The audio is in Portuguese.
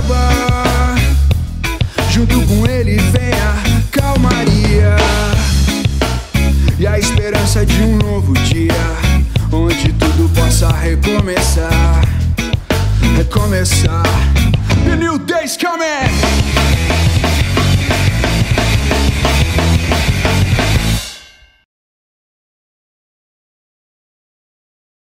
acabar. Junto com ele vem a calmaria e a esperança de um novo dia, onde tudo possa recomeçar. Recomeçar. The new day's coming.